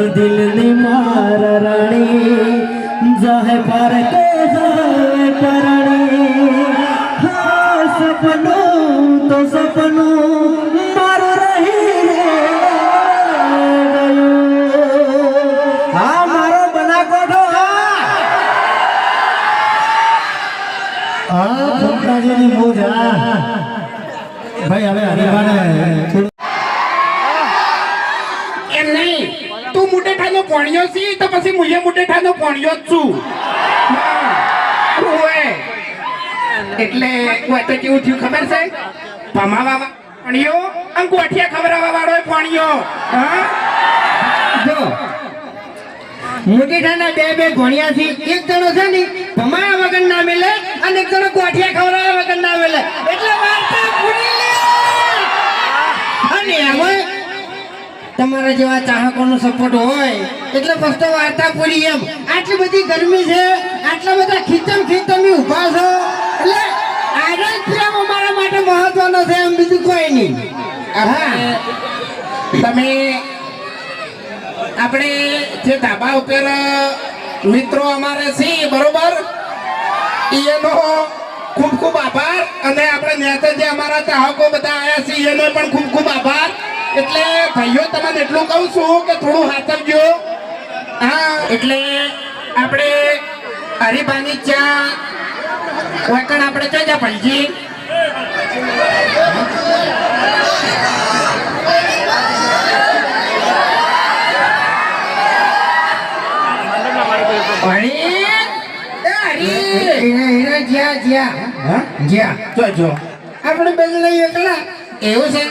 दिल नी मार रानी जाहे पार के जाए परणी हाँ सपनों तो सपनों मार रही हाँ मारो बना कोठो हाँ फुकरा जी नी मोजा भाई हमें हरिवाने તું મુટેઠાનો પોણિયો છી તો પછી મુએ મુટેઠાનો પોણિયો જ છું ઓએ એટલે કોઈ તો કેવું થયું ખબર છે ભમાવા પોણિયો અને ગોઠિયા ખવડાવવા વાળો પોણિયો હા જો મુટેઠાના બે ઘોણિયા છે એક જણો છે ને ભમાયા વગર ના મેલે અને એક જણો ગોઠિયા ખવડાવ્યા વગર ના મેલે એટલે વાર્તા પૂરી લે અને એમાં તમારા જેવા ચાહકોનો સપોર્ટ હોય એટલે ફક્ત વાર્તા પૂરી એમ આટલી બધી ગરમી છે આટલા બધા ખીચમી ઊભા છો એટલે આજે જ પ્રેમ અમારા માટે મહત્વનો છે એમ બીજું કોઈ નહીં હા તમે આપણે જે ધાબા ઉપર મિત્રો અમારે છે બરોબર એનો ખૂબ ખૂબ આભાર અને આપણે નેતા જે અમારા ચાહકો બધા આવ્યા છે એનો પણ ખૂબ ખૂબ આભાર એટલે ભાઈઓ તમને એટલું કહું છું કે થોડું હાથવજો હા એટલે આપણે હરિભાની ચા વાકણ આપણે ચાજા ભાઈજી આપણે બેન લઈ એકલા એવું છે